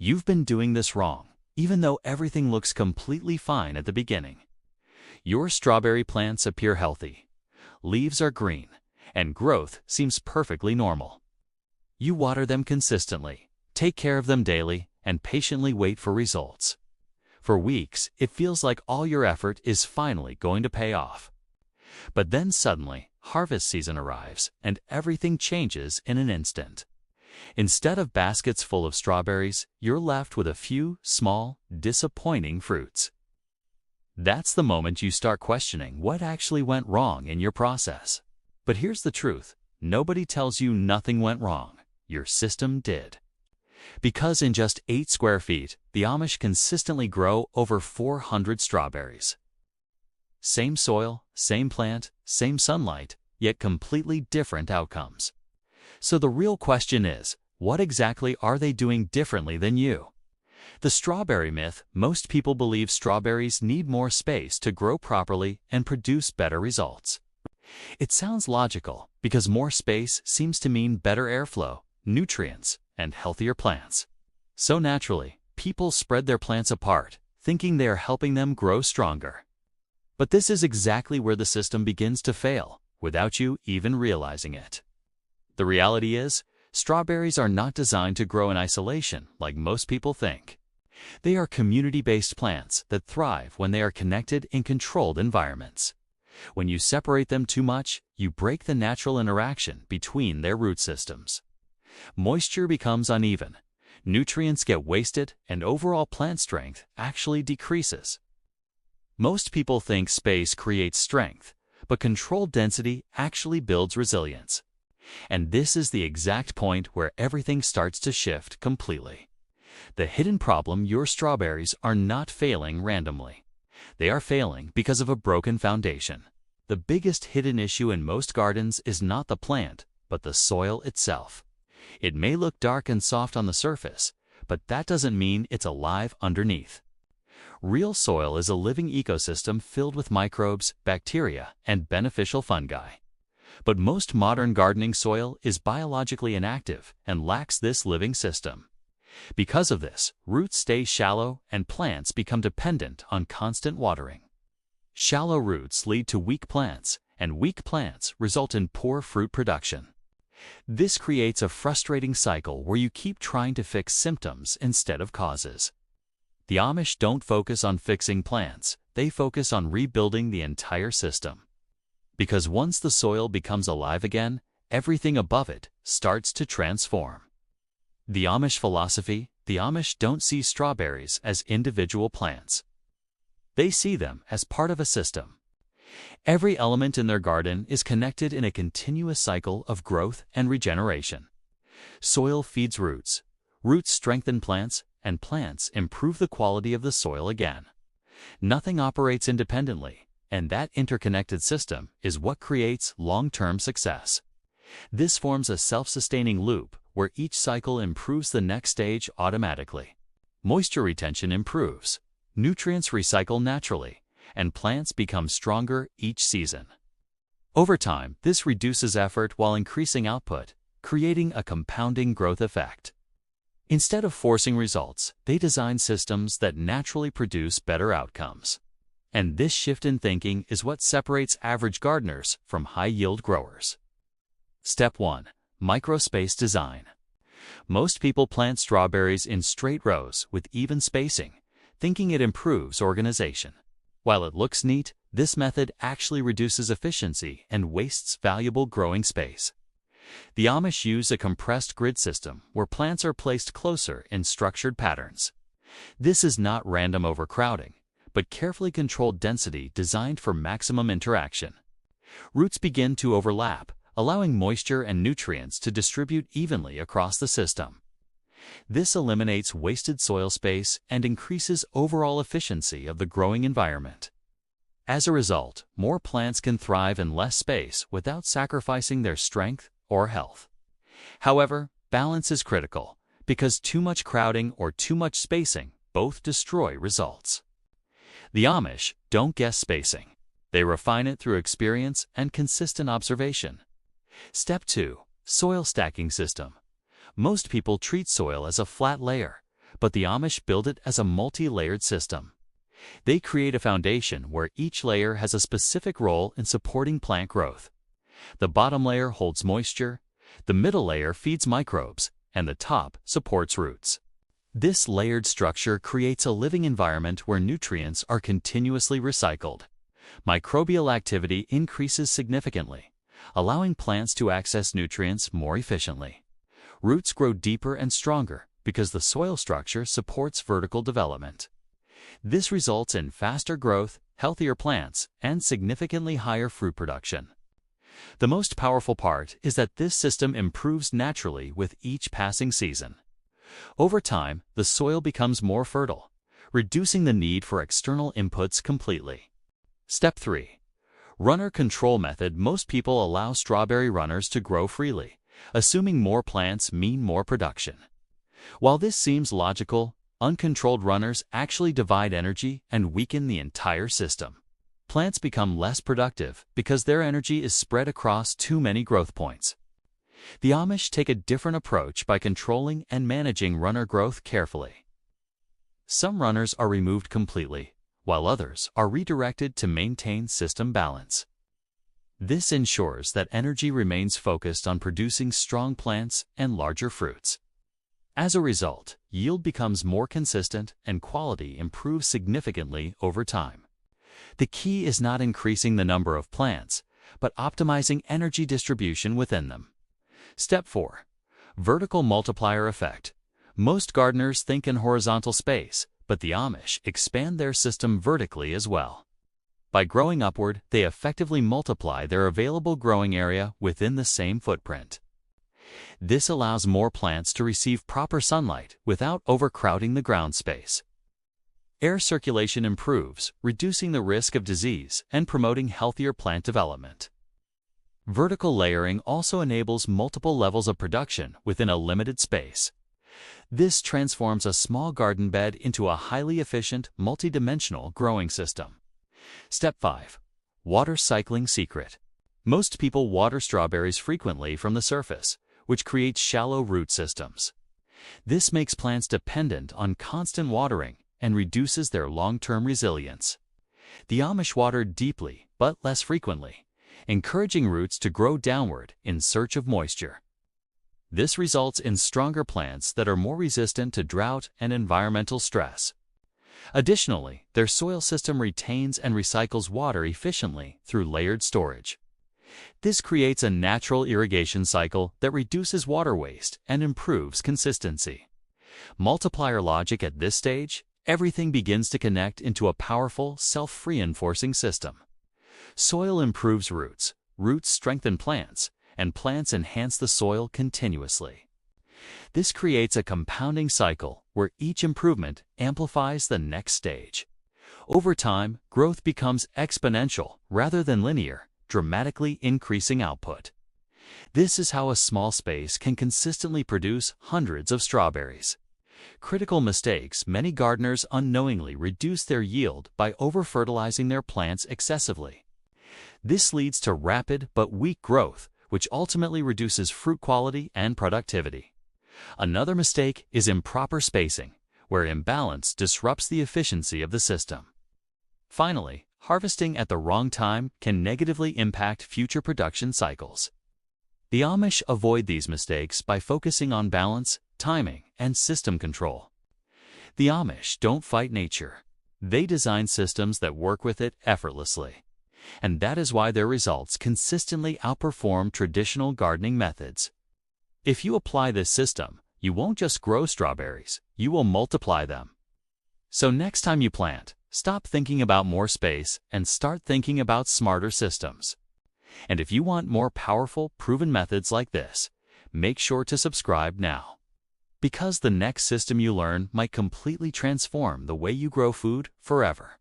You've been doing this wrong, even though everything looks completely fine at the beginning. Your strawberry plants appear healthy, leaves are green, and growth seems perfectly normal. You water them consistently, take care of them daily, and patiently wait for results. For weeks, it feels like all your effort is finally going to pay off. But then suddenly, harvest season arrives, and everything changes in an instant. Instead of baskets full of strawberries, you're left with a few small, disappointing fruits. That's the moment you start questioning what actually went wrong in your process. But here's the truth. Nobody tells you nothing went wrong. Your system did. Because in just 8 square feet, the Amish consistently grow over 400 strawberries. Same soil, same plant, same sunlight, yet completely different outcomes. So the real question is, what exactly are they doing differently than you? The strawberry myth: most people believe strawberries need more space to grow properly and produce better results. It sounds logical because more space seems to mean better airflow, nutrients, and healthier plants. So naturally, people spread their plants apart, thinking they are helping them grow stronger. But this is exactly where the system begins to fail, without you even realizing it. The reality is, strawberries are not designed to grow in isolation like most people think. They are community-based plants that thrive when they are connected in controlled environments. When you separate them too much, you break the natural interaction between their root systems. Moisture becomes uneven, nutrients get wasted, and overall plant strength actually decreases. Most people think space creates strength, but controlled density actually builds resilience. And this is the exact point where everything starts to shift completely. The hidden problem: your strawberries are not failing randomly. They are failing because of a broken foundation. The biggest hidden issue in most gardens is not the plant, but the soil itself. It may look dark and soft on the surface, but that doesn't mean it's alive underneath. Real soil is a living ecosystem filled with microbes, bacteria, and beneficial fungi. But most modern gardening soil is biologically inactive and lacks this living system. Because of this, roots stay shallow and plants become dependent on constant watering. Shallow roots lead to weak plants, and weak plants result in poor fruit production. This creates a frustrating cycle where you keep trying to fix symptoms instead of causes. The Amish don't focus on fixing plants, they focus on rebuilding the entire system. Because once the soil becomes alive again, everything above it starts to transform. The Amish philosophy: the Amish don't see strawberries as individual plants. They see them as part of a system. Every element in their garden is connected in a continuous cycle of growth and regeneration. Soil feeds roots, roots strengthen plants, and plants improve the quality of the soil again. Nothing operates independently, and that interconnected system is what creates long-term success. This forms a self-sustaining loop where each cycle improves the next stage automatically. Moisture retention improves, nutrients recycle naturally, and plants become stronger each season. Over time, this reduces effort while increasing output, creating a compounding growth effect. Instead of forcing results, they design systems that naturally produce better outcomes. And this shift in thinking is what separates average gardeners from high-yield growers. Step 1. Microspace design. Most people plant strawberries in straight rows with even spacing, thinking it improves organization. While it looks neat, this method actually reduces efficiency and wastes valuable growing space. The Amish use a compressed grid system where plants are placed closer in structured patterns. This is not random overcrowding, but carefully controlled density designed for maximum interaction. Roots begin to overlap, allowing moisture and nutrients to distribute evenly across the system. This eliminates wasted soil space and increases overall efficiency of the growing environment. As a result, more plants can thrive in less space without sacrificing their strength or health. However, balance is critical, because too much crowding or too much spacing both destroy results. The Amish don't guess spacing. They refine it through experience and consistent observation. Step 2. Soil stacking system. Most people treat soil as a flat layer, but the Amish build it as a multi-layered system. They create a foundation where each layer has a specific role in supporting plant growth. The bottom layer holds moisture, the middle layer feeds microbes, and the top supports roots. This layered structure creates a living environment where nutrients are continuously recycled. Microbial activity increases significantly, allowing plants to access nutrients more efficiently. Roots grow deeper and stronger because the soil structure supports vertical development. This results in faster growth, healthier plants, and significantly higher fruit production. The most powerful part is that this system improves naturally with each passing season. Over time, the soil becomes more fertile, reducing the need for external inputs completely. Step 3. Runner control method. Most people allow strawberry runners to grow freely, assuming more plants mean more production. While this seems logical, uncontrolled runners actually divide energy and weaken the entire system. Plants become less productive because their energy is spread across too many growth points. The Amish take a different approach by controlling and managing runner growth carefully. Some runners are removed completely, while others are redirected to maintain system balance. This ensures that energy remains focused on producing strong plants and larger fruits. As a result, yield becomes more consistent and quality improves significantly over time. The key is not increasing the number of plants, but optimizing energy distribution within them. Step 4. Vertical multiplier effect. Most gardeners think in horizontal space, but the Amish expand their system vertically as well. By growing upward, they effectively multiply their available growing area within the same footprint. This allows more plants to receive proper sunlight without overcrowding the ground space. Air circulation improves, reducing the risk of disease and promoting healthier plant development. Vertical layering also enables multiple levels of production within a limited space. This transforms a small garden bed into a highly efficient, multidimensional growing system. Step 5. Water cycling secret. Most people water strawberries frequently from the surface, which creates shallow root systems. This makes plants dependent on constant watering and reduces their long-term resilience. The Amish water deeply but less frequently, encouraging roots to grow downward in search of moisture. This results in stronger plants that are more resistant to drought and environmental stress. Additionally, their soil system retains and recycles water efficiently through layered storage. This creates a natural irrigation cycle that reduces water waste and improves consistency. Multiplier logic. At this stage, everything begins to connect into a powerful, self-reinforcing system. Soil improves roots, roots strengthen plants, and plants enhance the soil continuously. This creates a compounding cycle where each improvement amplifies the next stage. Over time, growth becomes exponential rather than linear, dramatically increasing output. This is how a small space can consistently produce hundreds of strawberries. Critical mistakes. Many gardeners unknowingly reduce their yield by over-fertilizing their plants excessively. This leads to rapid but weak growth, which ultimately reduces fruit quality and productivity. Another mistake is improper spacing, where imbalance disrupts the efficiency of the system. Finally, harvesting at the wrong time can negatively impact future production cycles. The Amish avoid these mistakes by focusing on balance, timing, and system control. The Amish don't fight nature. They design systems that work with it effortlessly. And that is why their results consistently outperform traditional gardening methods. If you apply this system, you won't just grow strawberries, you will multiply them. So next time you plant, stop thinking about more space and start thinking about smarter systems. And if you want more powerful, proven methods like this, make sure to subscribe now. Because the next system you learn might completely transform the way you grow food forever.